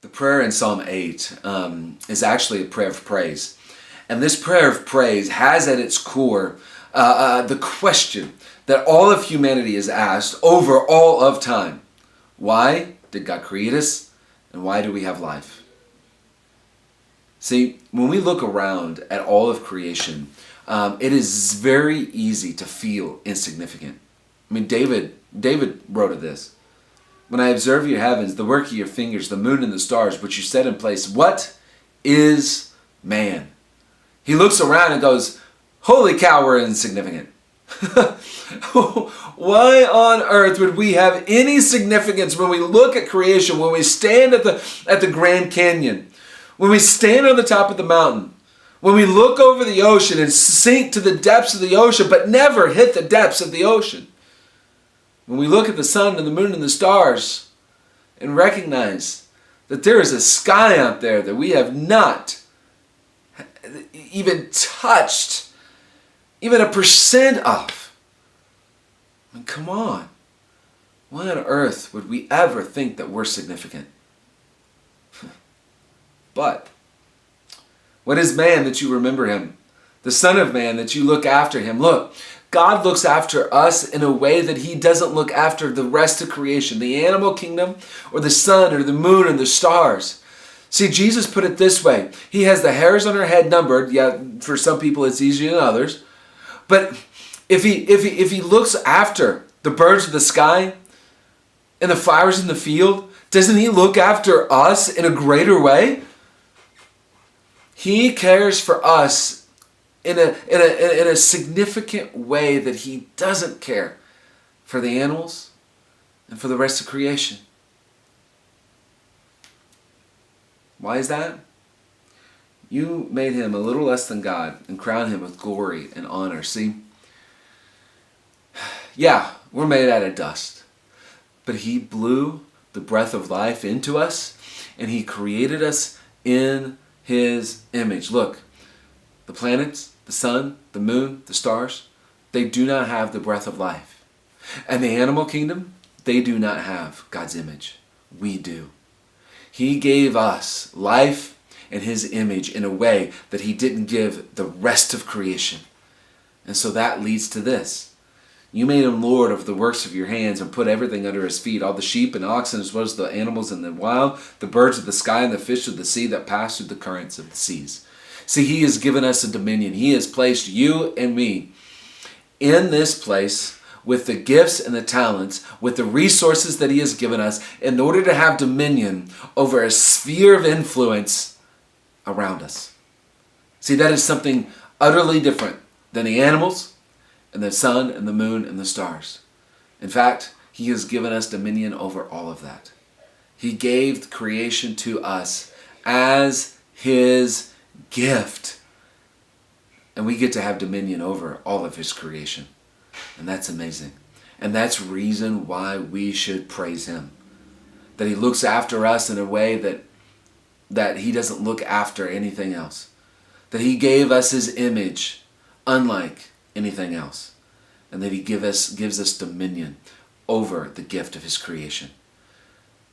The prayer in Psalm 8 is actually a prayer of praise. And this prayer of praise has at its core the question that all of humanity is asked over all of time. Why did God create us? And why do we have life? See, when we look around at all of creation, it is very easy to feel insignificant. I mean, David wrote of this. When I observe your heavens, the work of your fingers, the moon and the stars, which you set in place, what is man? He looks around and goes, holy cow, we're insignificant. Why on earth would we have any significance when we look at creation, when we stand at the Grand Canyon, when we stand on the top of the mountain, when we look over the ocean and sink to the depths of the ocean, but never hit the depths of the ocean? When we look at the sun and the moon and the stars and recognize that there is a sky out there that we have not even touched even 1% of. I mean, come on. Why on earth would we ever think that we're significant? But what is man that you remember him? The Son of Man that you look after him? Look, God looks after us in a way that he doesn't look after the rest of creation, the animal kingdom or the sun or the moon or the stars. See, Jesus put it this way. He has the hairs on our head numbered. Yeah, for some people it's easier than others. But if he looks after the birds of the sky and the flowers in the field, doesn't he look after us in a greater way? He cares for us in a significant way that he doesn't care for the animals and for the rest of creation. Why is that? You made him a little less than God and crowned him with glory and honor. See? Yeah, we're made out of dust. But he blew the breath of life into us and he created us in his image. Look, the planets, the sun, the moon, the stars, they do not have the breath of life. And the animal kingdom, they do not have God's image. We do. He gave us life and his image in a way that he didn't give the rest of creation. And so that leads to this. You made him Lord of the works of your hands and put everything under his feet, all the sheep and oxen as well as the animals in the wild, the birds of the sky and the fish of the sea that pass through the currents of the seas. See, he has given us a dominion. He has placed you and me in this place with the gifts and the talents, with the resources that he has given us in order to have dominion over a sphere of influence around us. See, that is something utterly different than the animals and the sun and the moon and the stars. In fact, he has given us dominion over all of that. He gave creation to us as his gift. And we get to have dominion over all of his creation. And that's amazing. And that's reason why we should praise him. That he looks after us in a way that he doesn't look after anything else. That he gave us his image unlike anything else. And that he gives us dominion over the gift of his creation.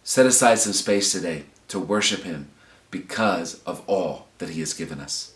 Set aside some space today to worship him because of all that he has given us.